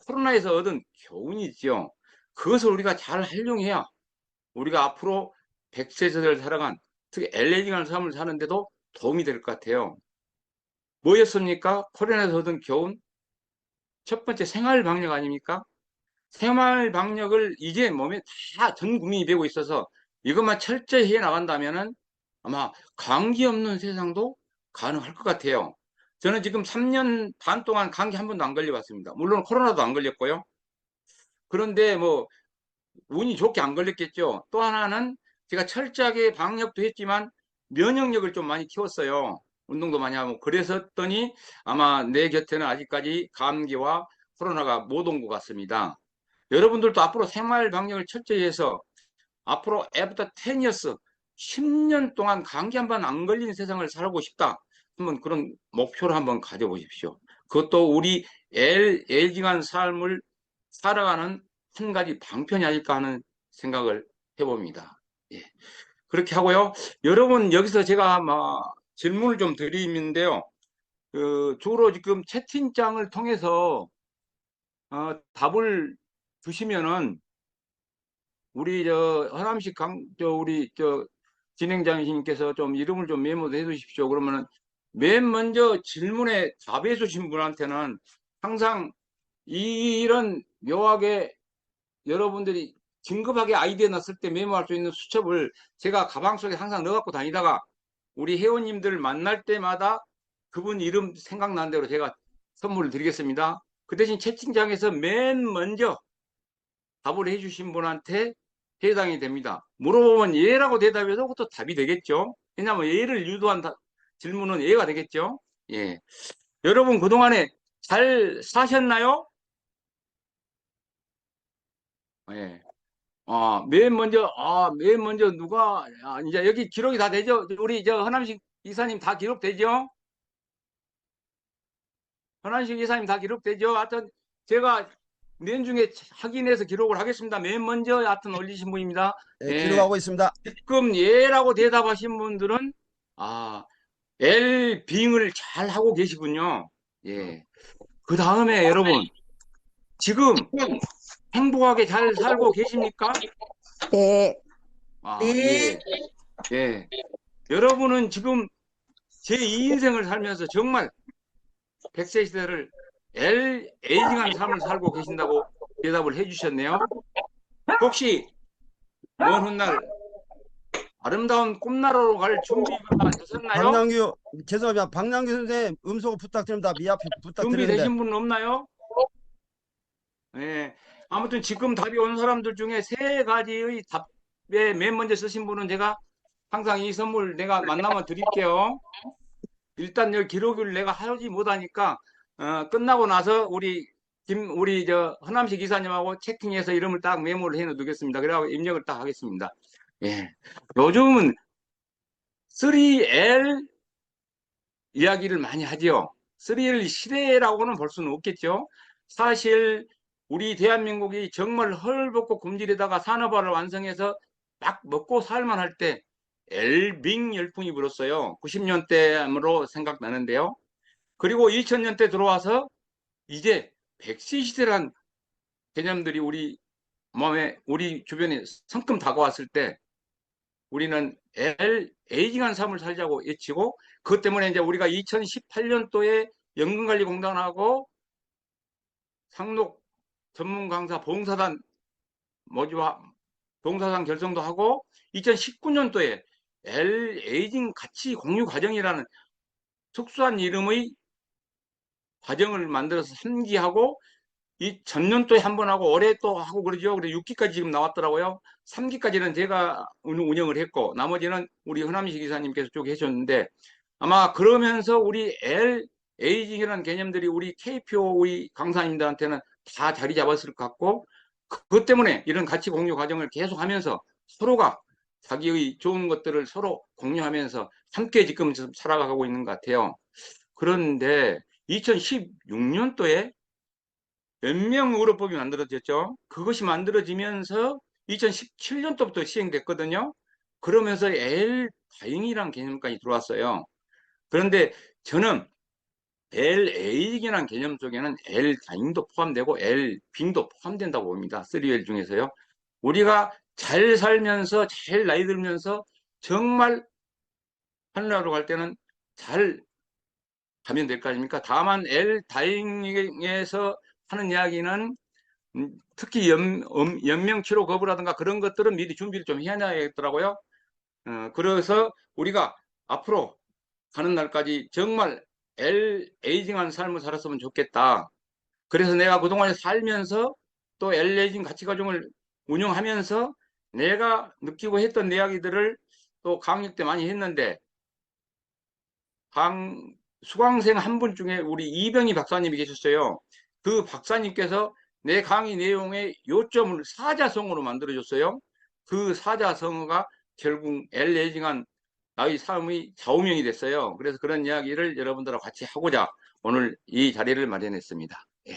코로나에서 얻은 교훈이 있죠. 그것을 우리가 잘 활용해야 우리가 앞으로 100세 세대를 살아간, 특히 엘레징한 삶을 사는데도 도움이 될 것 같아요. 뭐였습니까? 코로나에서 얻은 교훈? 첫 번째 생활 방역 아닙니까? 생활 방역을 이제 몸에 다 전 국민이 배우고 있어서 이것만 철저히 해 나간다면은 아마 감기 없는 세상도 가능할 것 같아요. 저는 지금 3년 반 동안 감기 한 번도 안 걸려봤습니다. 물론 코로나도 안 걸렸고요. 그런데 뭐 운이 좋게 안 걸렸겠죠. 또 하나는 제가 철저하게 방역도 했지만 면역력을 좀 많이 키웠어요. 운동도 많이 하고. 그랬었더니 아마 내 곁에는 아직까지 감기와 코로나가 못 온 것 같습니다. 여러분들도 앞으로 생활 방역을 철저히 해서 앞으로 애부터 10years, 10년 동안 감기 한 번 안 걸리는 세상을 살고 싶다. 한번 그런 목표를 한번 가져보십시오. 그것도 우리 LG간 삶을 살아가는 한 가지 방편이 아닐까 하는 생각을 해봅니다. 예. 그렇게 하고요. 여러분, 여기서 제가 질문을 좀 드리는데요. 주로 지금 채팅창을 통해서 답을 주시면은 우리 허남식 우리 진행자님께서 좀 이름을 좀 메모해 주십시오. 그러면은 맨 먼저 질문에 답해 주신 분한테는 항상 이런 묘하게 여러분들이 긴급하게 아이디어 났을 때 메모할 수 있는 수첩을 제가 가방 속에 항상 넣어갖고 다니다가 우리 회원님들 만날 때마다 그분 이름 생각난 대로 제가 선물을 드리겠습니다. 그 대신 채팅창에서 맨 먼저 답을 해주신 분한테 해당이 됩니다. 물어보면 예라고 대답해도 그것도 답이 되겠죠. 왜냐하면 예를 유도한 질문은 예가 되겠죠. 예. 여러분 그동안에 잘 사셨나요? 예. 맨 먼저 누가, 이제 여기 기록이 다 되죠? 우리 허남식 이사님 다 기록되죠? 허남식 이사님 다 기록되죠? 하여튼 제가 내중에 확인해서 기록을 하겠습니다. 맨 먼저 하여튼 올리신 분입니다. 예, 예. 기록하고 있습니다. 지금 예라고 대답하신 분들은, 웰빙을 잘 하고 계시군요. 예. 그 다음에 여러분, 지금 행복하게 잘 살고 계십니까? 네. 예. 예. 여러분은 지금 제 2인생을 살면서 정말 100세 시대를 에이징한 삶을 살고 계신다고 대답을 해주셨네요. 혹시 먼 훗날 아름다운 꿈나라로 갈 준비가 되셨나요? 죄송합니다. 박남규 선생님 음소 부탁드립니다. 미아피 부탁드리는데. 준비되신 분은 없나요? 예. 아무튼 지금 답이 온 사람들 중에 세 가지의 답에 맨 먼저 쓰신 분은 제가 항상 이 선물 내가 만나면 드릴게요. 일단 여기 기록을 내가 하지 못하니까 끝나고 나서 우리 허남식 기사님하고 채팅해서 이름을 딱 메모를 해 놓겠습니다. 그래서 입력을 딱 하겠습니다. 예. 요즘은 3L 이야기를 많이 하죠. 3L 시대라고는 볼 수는 없겠죠. 사실 우리 대한민국이 정말 헐벗고 굶주리다가 산업화를 완성해서 막 먹고 살만 할 때 엘빙 열풍이 불었어요. 90년대로 생각나는데요. 그리고 2000년대 들어와서 이제 백세 시대란 개념들이 우리 몸에, 우리 주변에 성큼 다가왔을 때 우리는 에이징한 삶을 살자고 외치고, 그것 때문에 이제 우리가 2018년도에 연금관리공단하고 상록 전문 강사 봉사단 모집와 봉사단 결성도 하고, 2019년도에 에이징 가치 공유 과정이라는 특수한 이름의 과정을 만들어서 3기하고, 이 전년도에 한 번 하고 올해 또 하고 그러죠. 그래서 6기까지 지금 나왔더라고요. 3기까지는 제가 운영을 했고 나머지는 우리 허남식 기사님께서 쭉 해주셨는데, 아마 그러면서 우리 에이징이라는 개념들이 우리 KPO 우리 강사님들한테는 다 자리 잡았을 것 같고, 그것 때문에 이런 가치 공유 과정을 계속 하면서 서로가 자기의 좋은 것들을 서로 공유하면서 함께 지금 살아가고 있는 것 같아요. 그런데 2016년도에 연명의료법이 만들어졌죠. 그것이 만들어지면서 2017년도부터 시행됐거든요. 그러면서 다행이란 개념까지 들어왔어요. 그런데 저는 LA직이라는 개념 속에는 L다잉도 포함되고 L빙도 포함된다고 봅니다. 3L 중에서요. 우리가 잘 살면서 제일 나이 들면서 정말 하늘나라로 갈 때는 잘 가면 될 거 아닙니까? 다만 L다잉에서 하는 이야기는 특히 연명치료 거부라든가 그런 것들은 미리 준비를 좀 해야 되겠더라고요. 그래서 우리가 앞으로 가는 날까지 정말 에이징한 삶을 살았으면 좋겠다. 그래서 내가 그동안 살면서 또 에이징 가치가정을 운영하면서 내가 느끼고 했던 이야기들을 또 강의 때 많이 했는데 수강생 한 분 중에 우리 이병희 박사님이 계셨어요. 그 박사님께서 내 강의 내용의 요점을 사자성어로 만들어줬어요. 그 사자성어가 결국 엘레징한 나의 삶의 좌우명이 됐어요. 그래서 그런 이야기를 여러분들과 같이 하고자 오늘 이 자리를 마련했습니다. 예.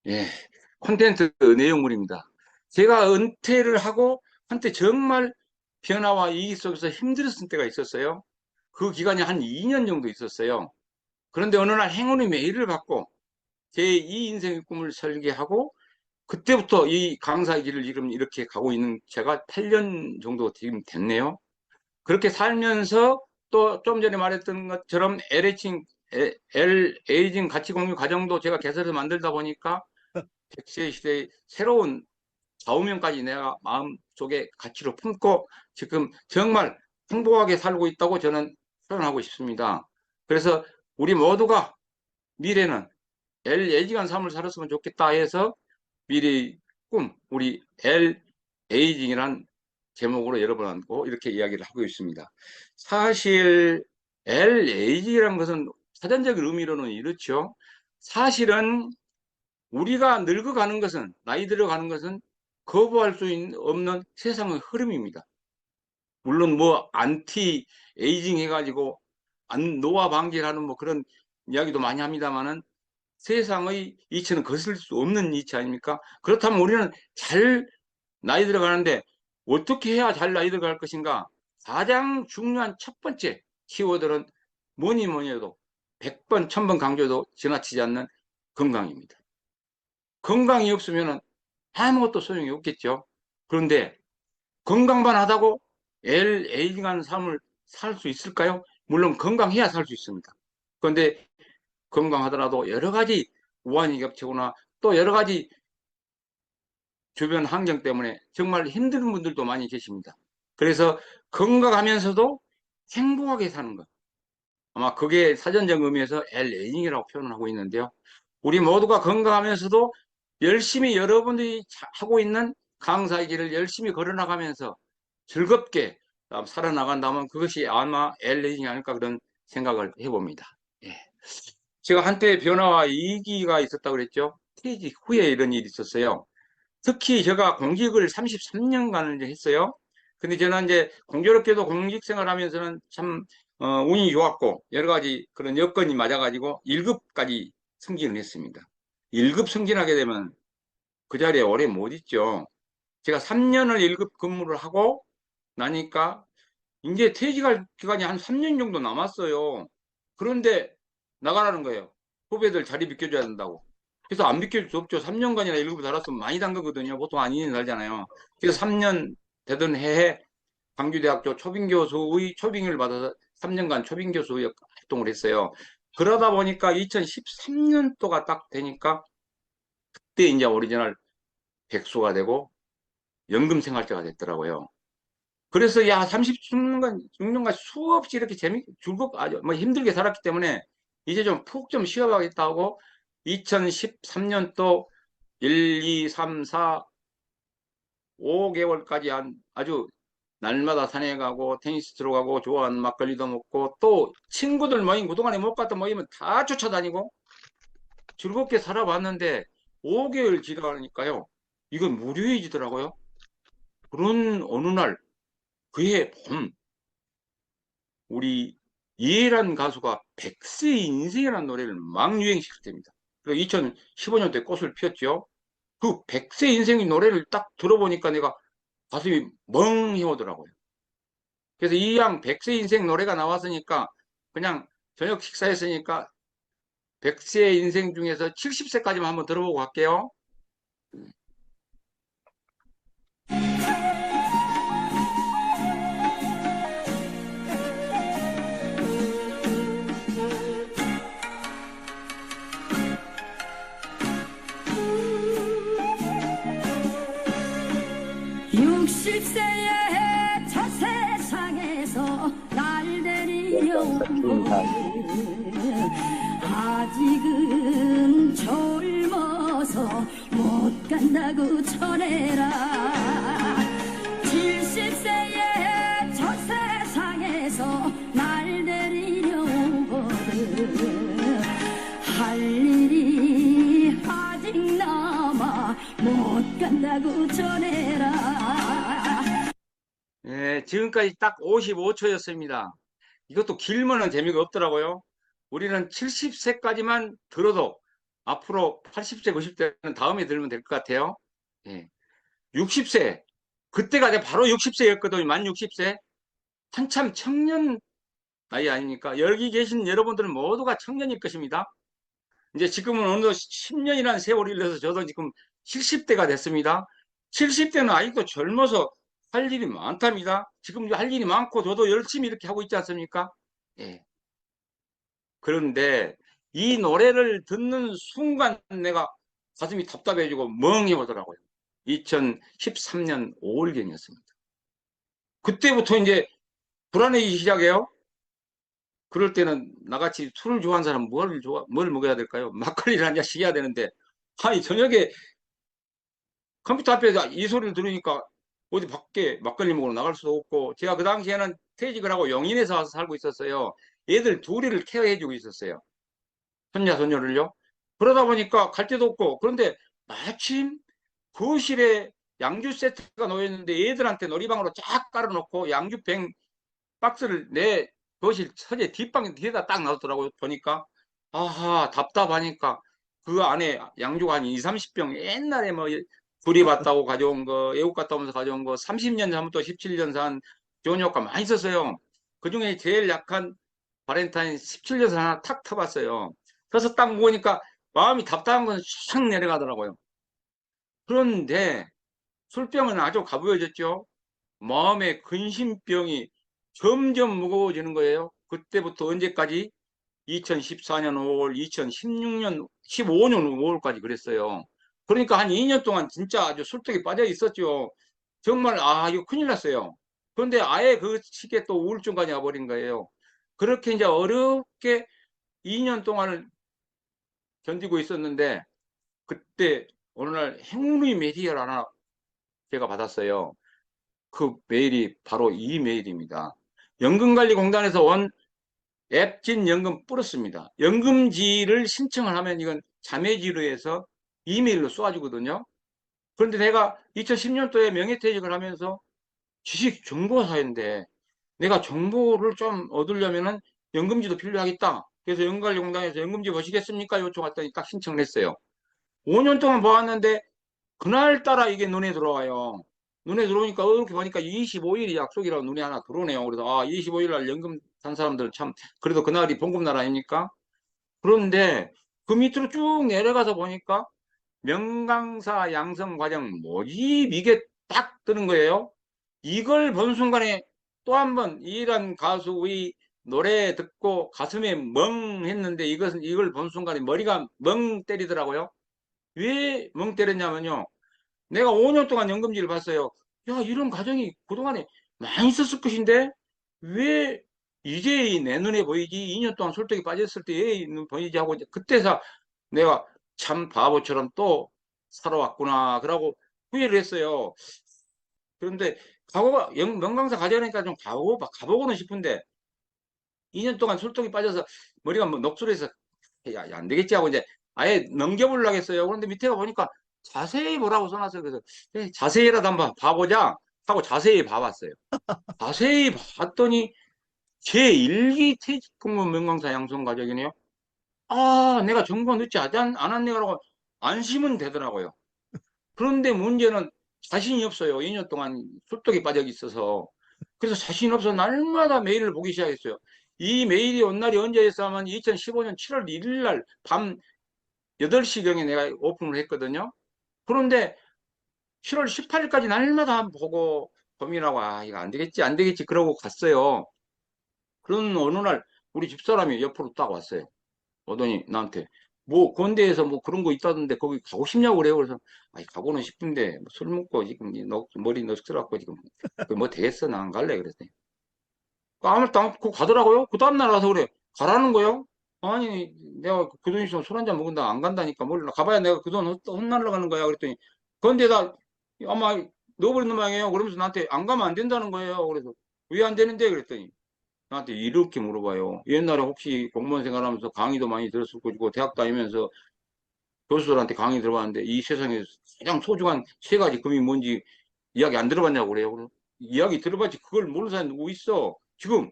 예. 콘텐츠 내용물입니다. 제가 은퇴를 하고 한때 정말 변화와 이기 속에서 힘들었을 때가 있었어요. 그 기간이 한 2년 정도 있었어요. 그런데 어느 날 행운의 메일을 받고 제 이 인생의 꿈을 설계하고 그때부터 이 강사의 길을 지금 이렇게 가고 있는 제가 8년 정도 지금 됐네요. 그렇게 살면서 또 좀 전에 말했던 것처럼 에이징 가치 공유 과정도 제가 개설해서 만들다 보니까 100세 시대의 새로운 좌우명까지 내가 마음속에 가치로 품고 지금 정말 행복하게 살고 있다고 저는 표현하고 싶습니다. 그래서 우리 모두가 미래는 엘에이징한 삶을 살았으면 좋겠다 해서 미래의 꿈, 우리 엘에이징이란 제목으로 여러분하고 이렇게 이야기를 하고 있습니다. 사실 엘에이징이라는 것은 사전적인 의미로는 이렇죠. 사실은 우리가 늙어가는 것은, 나이 들어가는 것은 거부할 수 없는 세상의 흐름입니다. 물론 뭐 안티 에이징 해가지고 안 노화 방지를 하는 뭐 그런 이야기도 많이 합니다만은 세상의 이치는 거슬 수 없는 이치 아닙니까? 그렇다면 우리는 잘 나이 들어가는데 어떻게 해야 잘 나이 들어갈 것인가? 가장 중요한 첫 번째 키워드는 뭐니 뭐니 해도 100번, 1000번 강조해도 지나치지 않는 건강입니다. 건강이 없으면 아무것도 소용이 없겠죠. 그런데 건강만 하다고 에이징한 삶을 살 수 있을까요? 물론 건강해야 살 수 있습니다. 그런데 건강하더라도 여러 가지 우환이 겹치거나 또 여러 가지 주변 환경 때문에 정말 힘든 분들도 많이 계십니다. 그래서 건강하면서도 행복하게 사는 것. 아마 그게 사전적 의미에서 엘에이징이라고 표현을 하고 있는데요. 우리 모두가 건강하면서도 열심히 여러분들이 하고 있는 강사의 길을 열심히 걸어나가면서 즐겁게 살아나간다면 그것이 아마 엘에이징이 아닐까 그런 생각을 해봅니다. 예. 제가 한때 변화와 위기가 있었다고 그랬죠. 퇴직 후에 이런 일이 있었어요. 특히 제가 공직을 33년간을 했어요. 근데 저는 이제 공교롭게도 공직 생활하면서는 참 운이 좋았고 여러 가지 그런 여건이 맞아가지고 1급까지 승진을 했습니다. 1급 승진하게 되면 그 자리에 오래 못 있죠. 제가 3년을 1급 근무를 하고 나니까 이제 퇴직할 기간이 한 3년 정도 남았어요. 그런데 나가라는 거예요. 후배들 자리 비켜줘야 된다고. 그래서 안 비켜줄 수 없죠. 3년간이나 1급을 달았으면 많이 단 거거든요. 보통 안 2년 달잖아요. 그래서 3년 되던 해에 광주대학교 초빙교수의 초빙을 받아서 3년간 초빙교수 활동을 했어요. 그러다 보니까 2013년도가 딱 되니까 그때 이제 오리지널 백수가 되고 연금생활자가 됐더라고요. 그래서 야 36년간 수없이 이렇게 즐겁고 아주 뭐 힘들게 살았기 때문에 이제 좀 푹 좀 쉬어가겠다고 2013년도 1, 2, 3, 4, 5개월까지 아주 날마다 산에 가고 테니스 치러 가고 좋아하는 막걸리도 먹고 또 친구들 모임 그동안에 못 갔던 모임은 다 쫓아다니고 즐겁게 살아봤는데 5개월 지나가니까요. 이건 무료해지더라고요. 그런 어느 날 그해 봄 우리 이해란 가수가 백세 인생이라는 노래를 막 유행시킬 때입니다. 그리고 2015년도에 꽃을 피웠죠. 그 백세 인생의 노래를 딱 들어보니까 내가 가슴이 멍해 오더라고요. 그래서 이왕 100세 인생 노래가 나왔으니까 그냥 저녁 식사했으니까 100세 인생 중에서 70세까지만 한번 들어보고 갈게요. 육십 세의 저 세상에서 날 데리려온 아직은 젊어서 못 간다고 전해라. 70세의 저 세상에서 날 데리려오거든 할 일이 아직 남아 못 간다고 전해라. 예, 지금까지 딱 55초였습니다. 이것도 길면은 재미가 없더라고요. 우리는 70세까지만 들어도 앞으로 80세, 90세는 다음에 들으면 될 것 같아요. 예. 60세. 그때가 내가 바로 60세였거든요. 만 60세. 한참 청년 나이 아닙니까? 여기 계신 여러분들은 모두가 청년일 것입니다. 이제 지금은 어느덧 10년이라는 세월이 흘러서 저도 지금 70대가 됐습니다. 70대는 아직도 젊어서 할 일이 많답니다. 지금 할 일이 많고 저도 열심히 이렇게 하고 있지 않습니까? 예. 그런데 이 노래를 듣는 순간 내가 가슴이 답답해지고 멍해 오더라고요. 2013년 5월경이었습니다. 그때부터 이제 불안해지기 시작해요. 그럴 때는 나같이 술을 좋아하는 사람 뭘 먹어야 될까요? 막걸리를 한 잔씩 해야 되는데, 아니, 저녁에 컴퓨터 앞에서 이 소리를 들으니까 어디 밖에 막걸리 먹으러 나갈 수도 없고, 제가 그 당시에는 퇴직을 하고 용인에서 와서 살고 있었어요. 애들 둘이를 케어해주고 있었어요. 손자, 손녀를요. 그러다 보니까 갈 데도 없고, 그런데 마침 거실에 양주 세트가 놓여있는데 애들한테 놀이방으로 쫙 깔아놓고 양주병 박스를 내 거실 서재 뒷방 뒤에다 딱 놔뒀더라고요. 보니까. 아하, 답답하니까 그 안에 양주가 한 2, 30병 옛날에 뭐 구리봤다고 가져온 거, 애국 갔다 오면서 가져온 거, 30년 전부터 17년 산 좋은 효과 많이 썼어요. 그 중에 제일 약한 바렌타인 17년 산 하나 탁 타봤어요. 그래서 딱 먹으니까 마음이 답답한 건 쫙 내려가더라고요. 그런데 술병은 아주 가부어졌죠. 마음의 근심병이 점점 무거워지는 거예요. 그때부터 언제까지? 2014년 5월, 2016년, 15년 5월까지 그랬어요. 그러니까 한 2년 동안 진짜 아주 술독에 빠져 있었죠. 정말, 이거 큰일 났어요. 그런데 아예 그 시기에 또 우울증까지 와버린 거예요. 그렇게 이제 어렵게 2년 동안을 견디고 있었는데, 그때 어느 날 행운의 메시지를 하나 제가 받았어요. 그 메일이 바로 이 메일입니다. 연금관리공단에서 온 앱진 연금 플러스입니다. 연금지를 신청을 하면 이건 자매지로해서 이메일로 쏘아주거든요. 그런데 내가 2010년도에 명예퇴직을 하면서 주식정보사인데 내가 정보를 좀 얻으려면은 연금지도 필요하겠다. 그래서 연금관리공단에서 연금지 보시겠습니까? 요청했더니 딱 신청을 했어요. 5년 동안 보았는데 그날따라 이게 눈에 들어와요. 눈에 들어오니까 이렇게 보니까 25일이 약속이라고 눈에 하나 들어오네요. 그래서 25일 날 연금 산 사람들은 참 그래도 그날이 봉급날 아닙니까? 그런데 그 밑으로 쭉 내려가서 보니까 명강사 양성 과정 모집 이게 딱 뜨는 거예요. 이걸 본 순간에 또 한 번 이란 가수의 노래 듣고 가슴에 멍 했는데 이걸 본 순간에 머리가 멍 때리더라고요. 왜 멍 때렸냐면요. 내가 5년 동안 연금지를 봤어요. 야, 이런 가정이 그동안에 많이 있었을 것인데, 왜 이제 내 눈에 보이지? 2년 동안 설득이 빠졌을 때 왜 보이지? 하고, 그때서 내가 참 바보처럼 또 살아왔구나. 그러고 후회를 했어요. 그런데 명강사 가져가니까 좀 가보고는 싶은데, 2년 동안 술독이 빠져서 머리가 뭐 녹슬어서 야, 안 되겠지 하고 이제 아예 넘겨보려고 했어요. 그런데 밑에가 보니까 자세히 보라고 써놨어요. 그래서 자세히라도 한번 봐보자 하고 자세히 봐봤어요. 자세히 봤더니 제 일기 퇴직금은 명강사 양성 가족이네요. 내가 정보 늦지 않았네라고 안심은 되더라고요. 그런데 문제는 자신이 없어요. 2년 동안 술독에 빠져 있어서. 그래서 자신이 없어서 날마다 메일을 보기 시작했어요. 이 메일이 온 날이 언제였어 하면 2015년 7월 1일 날 밤 8시경에 내가 오픈을 했거든요. 그런데 7월 18일까지 날마다 보고 고민하고, 아, 이거 안 되겠지, 안 되겠지, 그러고 갔어요. 그런 어느 날 우리 집사람이 옆으로 딱 왔어요. 오더니 나한테 뭐 건대에서 뭐 그런 거 있다던데 거기 가고 싶냐고 그래요. 그래서 아니 가고는 싶은데 뭐술 먹고 지금 머리 넉슬었고 지금 뭐 되겠어, 나 안 갈래 그랬더니 아무것도 안 먹고 가더라고요. 그 다음날 와서 그래 가라는 거요. 아니 내가 그 돈 있으면 술 한잔 먹은다 안 간다니까 몰라 가봐야 내가 그 돈 혼날러 가는 거야 그랬더니 건대다 아마 넣어버리는 모양이에요. 그러면서 나한테 안 가면 안 된다는 거예요. 그래서 왜 안 되는데 그랬더니 나한테 이렇게 물어봐요. 옛날에 혹시 공무원 생활하면서 강의도 많이 들었을 거고 대학 다니면서 교수들한테 강의 들어봤는데 이 세상에 가장 소중한 세 가지 금이 뭔지 이야기 안 들어봤냐고 그래요. 그래서 이야기 들어봤지 그걸 모르는 사람이 누구 있어. 지금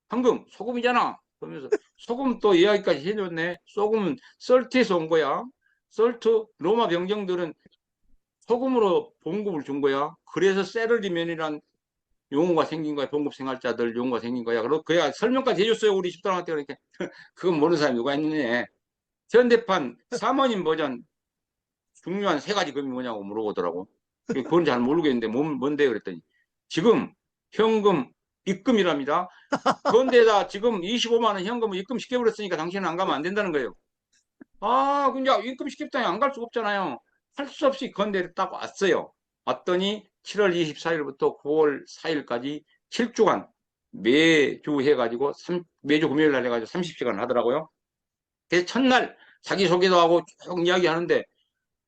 황금 소금이잖아. 그러면서 소금 또 이야기까지 해줬네. 소금은 설트에서 온 거야. 설트 로마 병정들은 소금으로 봉급을 준 거야. 그래서 세르리면이란 용어가 생긴 거야. 봉급생활자들 용어가 생긴 거야. 그리고 그야 설명까지 해줬어요. 우리 집사람한테. 그러니까 그건 모르는 사람이 누가 있느냐. 현대판 사모님 버전 중요한 세 가지 금이 뭐냐고 물어보더라고. 그건 잘 모르겠는데 뭔데 그랬더니 지금 현금 입금이랍니다. 그런데다 지금 25만 원 현금을 입금시켜버렸으니까 당신은 안 가면 안 된다는 거예요. 아, 근데 입금시켰다니 안 갈 수가 없잖아요. 할 수 없이 건대를 딱 왔어요. 왔더니 7월 24일부터 9월 4일까지 7주간 매주 해가지고 매주 금요일 날 해가지고 30시간 하더라고요. 그래서 첫날 자기소개도 하고 쭉 이야기하는데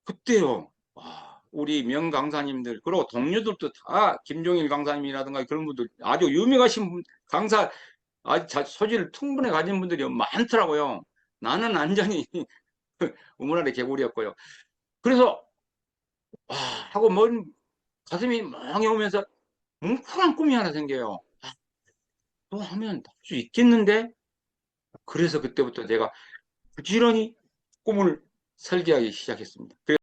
그때요. 와, 우리 명 강사님들 그리고 동료들도 다 김종일 강사님이라든가 그런 분들 아주 유명하신 강사 아주 소질을 충분히 가진 분들이 많더라고요. 나는 완전히 우물안의 개구리였고요. 그래서 와 하고 뭔 가슴이 멍해 오면서 뭉클한 꿈이 하나 생겨요. 아, 또 하면 할 수 있겠는데? 그래서 그때부터 제가 부지런히 꿈을 설계하기 시작했습니다.